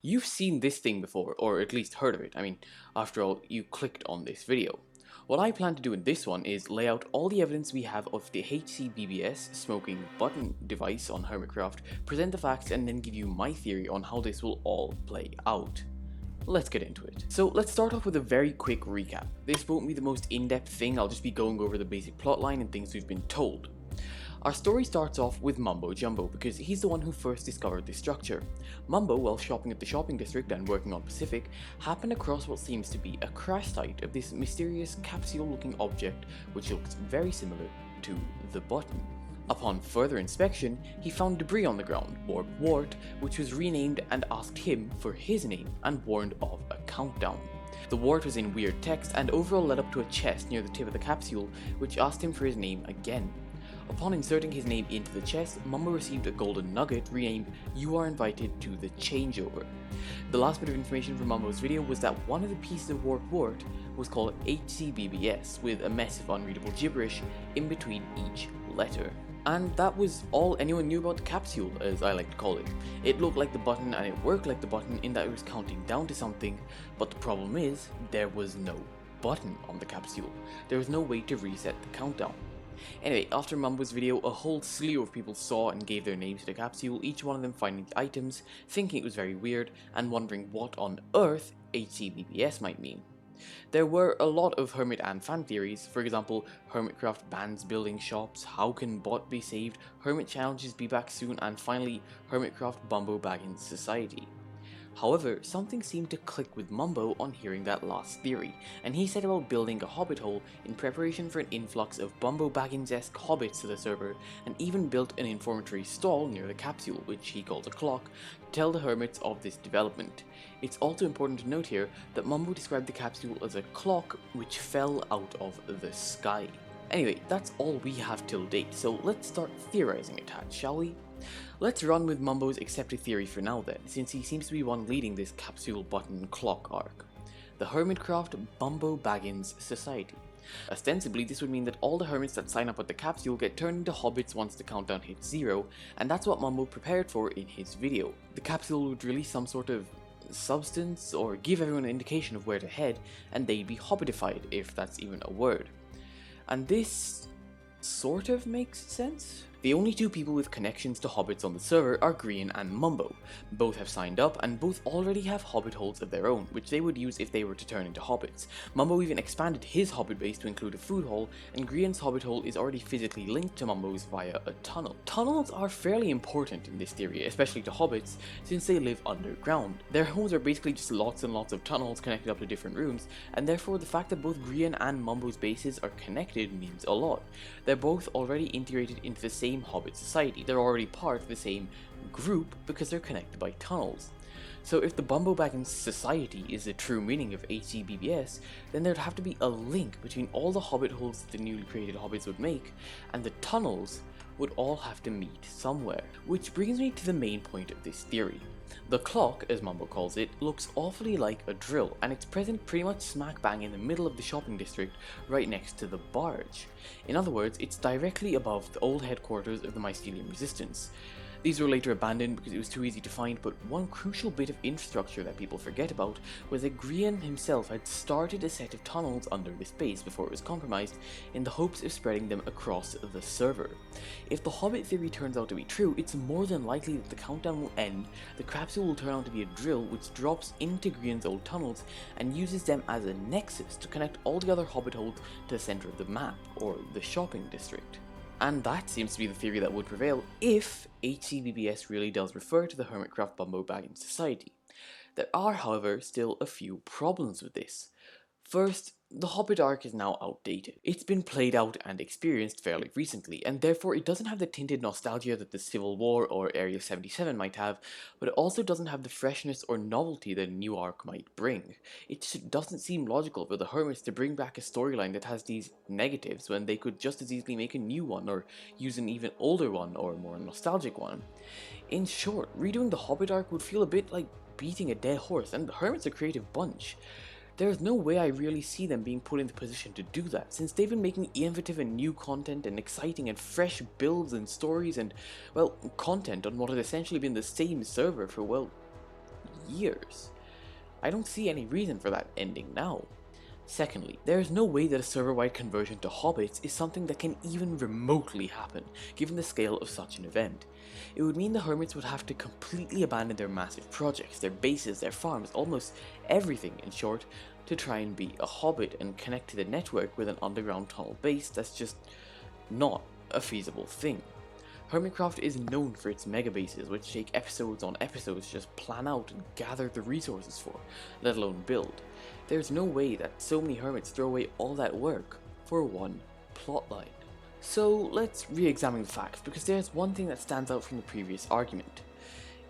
You've seen this thing before, or at least heard of it. I mean, after all, you clicked on this video. What I plan to do in this one is lay out all the evidence we have of the HCBBS smoking button device on Hermitcraft, present the facts, and then give you my theory on how this will all play out. Let's get into it. So let's start off with a very quick recap. This won't be the most in-depth thing, I'll just be going over the basic plotline and things we've been told. Our story starts off with Mumbo Jumbo because he's the one who first discovered this structure. Mumbo, while shopping at the shopping district and working on Pacific, happened across what seems to be a crash site of this mysterious capsule-looking object which looks very similar to the button. Upon further inspection, he found debris on the ground, Wart, which was renamed and asked him for his name and warned of a countdown. The wart was in weird text and overall led up to a chest near the tip of the capsule, which asked him for his name again. Upon inserting his name into the chest, Mumbo received a golden nugget renamed "You are invited to the changeover." The last bit of information from Mumbo's video was that one of the pieces of wart was called HCBBS, with a mess of unreadable gibberish in between each letter. And that was all anyone knew about the capsule, as I like to call it. It looked like the button and it worked like the button in that it was counting down to something, but the problem is, there was no button on the capsule. There was no way to reset the countdown. Anyway, after Mumbo's video, a whole slew of people saw and gave their names to the capsule, each one of them finding the items, thinking it was very weird, and wondering what on earth HCBBS might mean. There were a lot of Hermit and fan theories, for example, Hermitcraft bans building shops, how can bot be saved, Hermit challenges be back soon, and finally, HermitCraft Bumbo Baggins Society. However, something seemed to click with Mumbo on hearing that last theory, and he set about building a hobbit hole in preparation for an influx of Bumbo Baggins-esque hobbits to the server, and even built an informatory stall near the capsule, which he called a clock, to tell the hermits of this development. It's also important to note here that Mumbo described the capsule as a clock which fell out of the sky. Anyway, that's all we have till date, so let's start theorizing a tad, shall we? Let's run with Mumbo's accepted theory for now then, since he seems to be one leading this capsule button clock arc. The HermitCraft Bumbo Baggins Society. Ostensibly, this would mean that all the hermits that sign up at the capsule get turned into hobbits once the countdown hits 0, and that's what Mumbo prepared for in his video. The capsule would release some sort of substance, or give everyone an indication of where to head, and they'd be hobbitified, if that's even a word. And this sort of makes sense? The only two people with connections to hobbits on the server are Grian and Mumbo. Both have signed up and both already have hobbit holes of their own, which they would use if they were to turn into hobbits. Mumbo even expanded his hobbit base to include a food hole, and Grian's hobbit hole is already physically linked to Mumbo's via a tunnel. Tunnels are fairly important in this theory, especially to hobbits, since they live underground. Their homes are basically just lots and lots of tunnels connected up to different rooms, and therefore the fact that both Grian and Mumbo's bases are connected means a lot. They're both already integrated into the same hobbit society. They're already part of the same group because they're connected by tunnels. So if the Bumbo Baggins Society is the true meaning of HCBBS, then there'd have to be a link between all the hobbit holes that the newly created hobbits would make, and the tunnels would all have to meet somewhere. Which brings me to the main point of this theory. The clock, as Mumbo calls it, looks awfully like a drill, and it's present pretty much smack bang in the middle of the shopping district, right next to the barge. In other words, it's directly above the old headquarters of the Mycelium Resistance. These were later abandoned because it was too easy to find, but one crucial bit of infrastructure that people forget about was that Grian himself had started a set of tunnels under this base before it was compromised, in the hopes of spreading them across the server. If the Hobbit theory turns out to be true, it's more than likely that the countdown will end, the capsule will turn out to be a drill which drops into Grian's old tunnels and uses them as a nexus to connect all the other Hobbit holes to the center of the map, or the shopping district. And that seems to be the theory that would prevail if HCBBS really does refer to the HermitCraft Bumbo Baggins Society. There are, however, still a few problems with this. First, the Hobbit arc is now outdated. It's been played out and experienced fairly recently, and therefore it doesn't have the tinted nostalgia that the Civil War or Area 77 might have, but it also doesn't have the freshness or novelty that a new arc might bring. It just doesn't seem logical for the Hermits to bring back a storyline that has these negatives when they could just as easily make a new one, or use an even older one or more nostalgic one. In short, redoing the Hobbit arc would feel a bit like beating a dead horse, and the Hermits are a creative bunch. There's no way I really see them being put in the position to do that, since they've been making innovative and new content and exciting and fresh builds and stories and, well, content on what has essentially been the same server for, well, years. I don't see any reason for that ending now. Secondly, there is no way that a server-wide conversion to hobbits is something that can even remotely happen, given the scale of such an event. It would mean the Hermits would have to completely abandon their massive projects, their bases, their farms, almost everything in short, to try and be a hobbit and connect to the network with an underground tunnel base that's just not a feasible thing. HermitCraft is known for its mega bases, which take episodes on episodes to just plan out and gather the resources for, let alone build. There's no way that so many hermits throw away all that work for one plotline. So let's re-examine the facts, because there's one thing that stands out from the previous argument.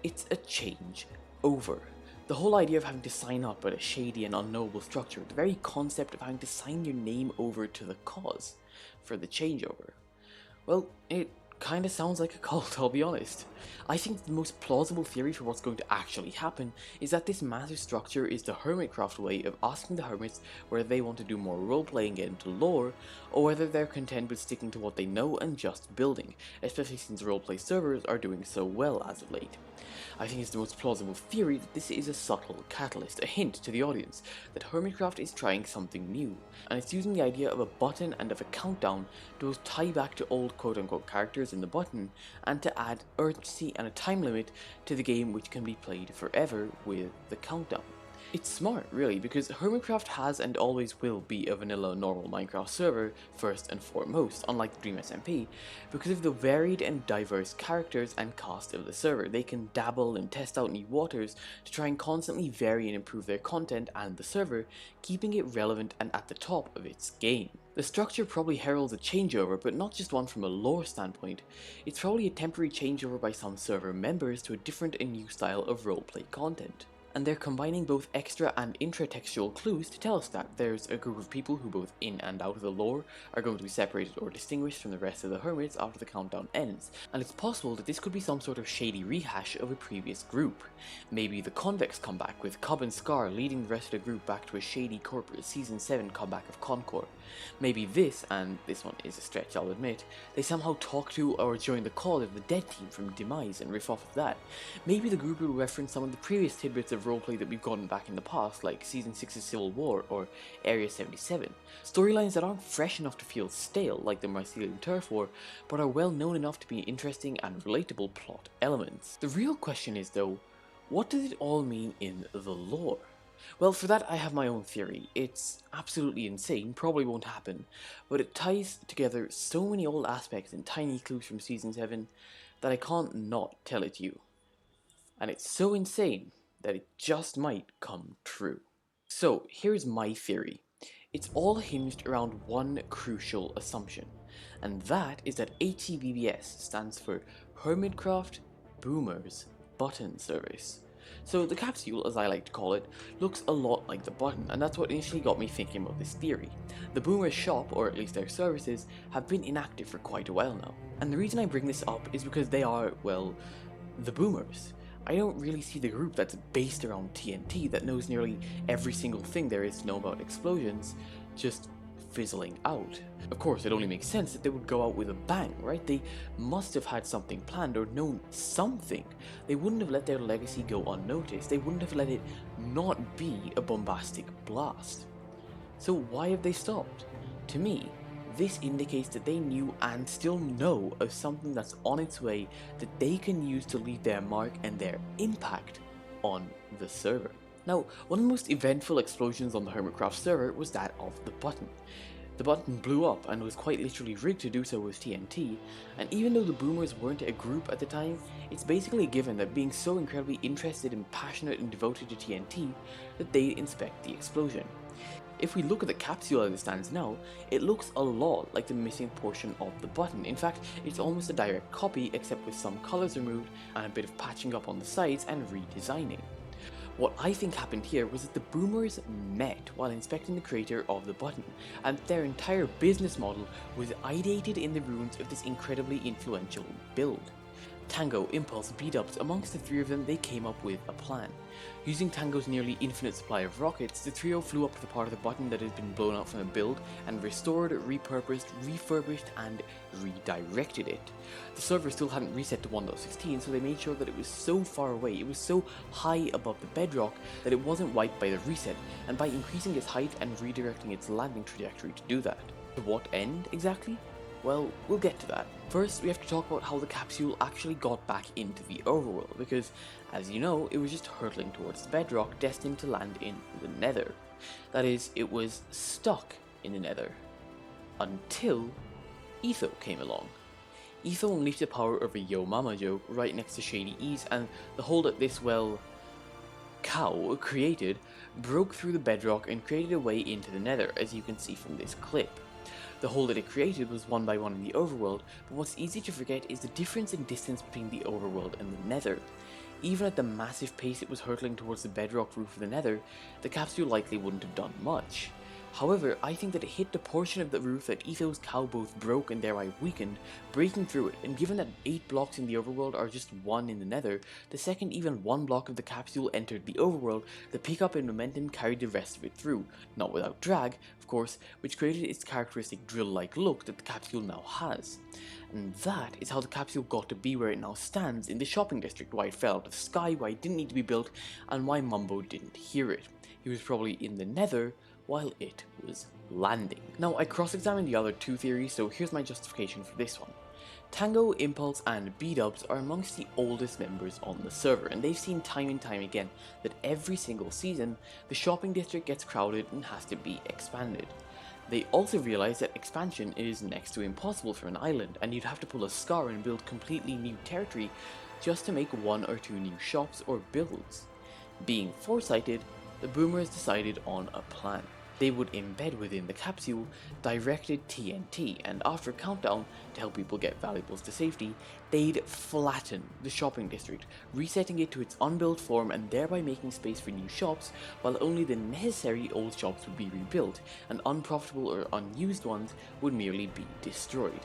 It's a change over. The whole idea of having to sign up at a shady and unknowable structure, the very concept of having to sign your name over to the cause for the changeover. Well, it kinda sounds like a cult, I'll be honest. I think the most plausible theory for what's going to actually happen is that this massive structure is the Hermitcraft way of asking the hermits whether they want to do more roleplay and get into lore, or whether they're content with sticking to what they know and just building, especially since roleplay servers are doing so well as of late. I think it's the most plausible theory that this is a subtle catalyst, a hint to the audience that Hermitcraft is trying something new, and it's using the idea of a button and of a countdown to both tie back to old quote-unquote characters in the button, and to add urgency and a time limit to the game which can be played forever with the countdown. It's smart, really, because Hermitcraft has and always will be a vanilla normal Minecraft server first and foremost, unlike the Dream SMP, because of the varied and diverse characters and cast of the server. They can dabble and test out new waters to try and constantly vary and improve their content and the server, keeping it relevant and at the top of its game. The structure probably heralds a changeover, but not just one from a lore standpoint. It's probably a temporary changeover by some server members to a different and new style of roleplay content. And they're combining both extra and intratextual clues to tell us that there's a group of people who both in and out of the lore are going to be separated or distinguished from the rest of the hermits after the countdown ends, and it's possible that this could be some sort of shady rehash of a previous group. Maybe the convicts come back, with Cobb and Scar leading the rest of the group back to a shady corporate Season 7 comeback of Concord. Maybe this, and this one is a stretch I'll admit, they somehow talk to or join the call of the Dead Team from Demise and riff off of that. Maybe the group will reference some of the previous tidbits of roleplay that we've gotten back in the past, like Season 6's Civil War or Area 77. Storylines that aren't fresh enough to feel stale, like the Mycelium Turf War, but are well known enough to be interesting and relatable plot elements. The real question is, though, what does it all mean in the lore? Well, for that I have my own theory. It's absolutely insane, probably won't happen, but it ties together so many old aspects and tiny clues from Season 7 that I can't not tell it to you. And it's so insane that it just might come true. So here's my theory. It's all hinged around one crucial assumption, and that is that HCBBS stands for Hermitcraft Boomers Button Service. So the capsule, as I like to call it, looks a lot like the button, and that's what initially got me thinking about this theory. The Boomers shop, or at least their services, have been inactive for quite a while now, and the reason I bring this up is because they are, well, the Boomers. I don't really see the group that's based around TNT that knows nearly every single thing there is to know about explosions just fizzling out. Of course, it only makes sense that they would go out with a bang, right? They must have had something planned or known something. They wouldn't have let their legacy go unnoticed. They wouldn't have let it not be a bombastic blast. So why have they stopped? To me, this indicates that they knew and still know of something that's on its way that they can use to leave their mark and their impact on the server. Now, one of the most eventful explosions on the Hermitcraft server was that of the button. The button blew up and was quite literally rigged to do so with TNT, and even though the Boomers weren't a group at the time, it's basically a given that being so incredibly interested and passionate and devoted to TNT that they inspect the explosion. If we look at the capsule as it stands now, it looks a lot like the missing portion of the button. In fact, it's almost a direct copy except with some colours removed and a bit of patching up on the sides and redesigning. What I think happened here was that the Boomers met while inspecting the creator of the button, and their entire business model was ideated in the ruins of this incredibly influential build. Tango, Impulse, B-Dubs, amongst the three of them, they came up with a plan. Using Tango's nearly infinite supply of rockets, the trio flew up to the part of the button that had been blown out from the build and restored, repurposed, refurbished, and redirected it. The server still hadn't reset to 1.16, so they made sure that it was so far away, it was so high above the bedrock that it wasn't wiped by the reset, and by increasing its height and redirecting its landing trajectory to do that. To what end, exactly? Well, we'll get to that. First, we have to talk about how the capsule actually got back into the overworld, because, as you know, it was just hurtling towards the bedrock, destined to land in the nether. That is, it was stuck in the nether. Until Etho came along. Etho unleashed the power of a Yo Mama joke right next to Shady Ease, and the hole that this, well, cow created broke through the bedrock and created a way into the nether, as you can see from this clip. The hole that it created was one by one in the overworld, but what's easy to forget is the difference in distance between the overworld and the nether. Even at the massive pace it was hurtling towards the bedrock roof of the nether, the capsule likely wouldn't have done much. However, I think that it hit the portion of the roof that Etho's cow both broke and thereby weakened, breaking through it, and given that 8 blocks in the overworld are just 1 in the nether, the second even 1 block of the capsule entered the overworld, the pickup in momentum carried the rest of it through, not without drag, of course, which created its characteristic drill-like look that the capsule now has. And that is how the capsule got to be where it now stands in the shopping district, why it fell out of the sky, why it didn't need to be built, and why Mumbo didn't hear it. He was probably in the nether while it was landing. Now, I cross-examined the other 2 theories, so here's my justification for this one. Tango, Impulse, and B-Dubs are amongst the oldest members on the server, and they've seen time and time again that every single season, the shopping district gets crowded and has to be expanded. They also realize that expansion is next to impossible for an island, and you'd have to pull a Scar and build completely new territory just to make 1 or 2 new shops or builds. Being foresighted, the boomers decided on a plan. They would embed within the capsule directed TNT, and after a countdown, to help people get valuables to safety, they'd flatten the shopping district, resetting it to its unbuilt form and thereby making space for new shops, while only the necessary old shops would be rebuilt, and unprofitable or unused ones would merely be destroyed.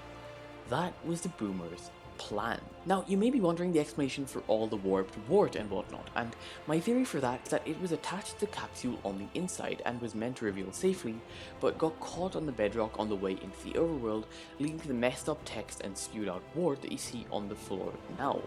That was the boomers' plan. Now, you may be wondering the explanation for all the warped wart and whatnot, and my theory for that is that it was attached to the capsule on the inside and was meant to reveal safely, but got caught on the bedrock on the way into the overworld, leading to the messed up text and skewed out wart that you see on the floor now.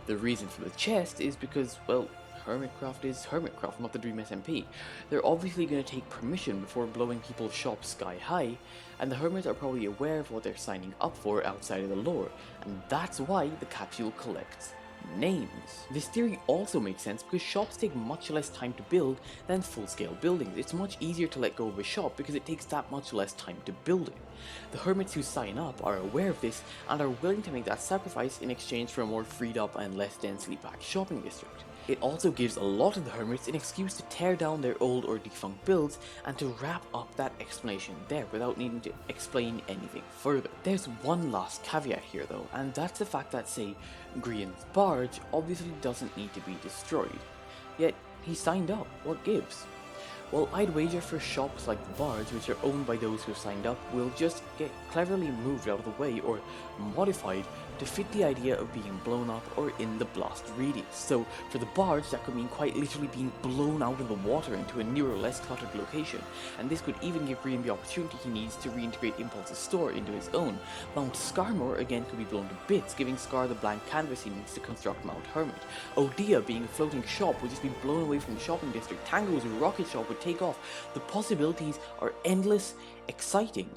The reason for the chest is because, well, HermitCraft is HermitCraft, not the Dream SMP. They're obviously going to take permission before blowing people's shops sky high, and the Hermits are probably aware of what they're signing up for outside of the lore, and that's why the capsule collects names. This theory also makes sense because shops take much less time to build than full-scale buildings. It's much easier to let go of a shop because it takes that much less time to build it. The Hermits who sign up are aware of this and are willing to make that sacrifice in exchange for a more freed up and less densely packed shopping district. It also gives a lot of the Hermits an excuse to tear down their old or defunct builds and to wrap up that explanation there without needing to explain anything further. There's one last caveat here though, and that's the fact that, say, Grian's barge obviously doesn't need to be destroyed. Yet, he signed up, what gives? Well, I'd wager for shops like the barge, which are owned by those who signed up, will just get cleverly moved out of the way or modified to fit the idea of being blown up or in the blast radius. So for the barge, that could mean quite literally being blown out of the water into a newer, less cluttered location, and this could even give Grian the opportunity he needs to reintegrate Impulse's store into his own. Mount Scarmore again could be blown to bits, giving Scar the blank canvas he needs to construct Mount Hermit. Odia, being a floating shop, would just be blown away from the shopping district. Tango's rocket shop would take off. The possibilities are endless, exciting,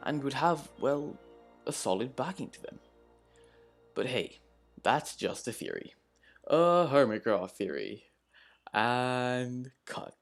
and would have, well, a solid backing to them. But hey, that's just a theory. A HermitCraft theory. And cut.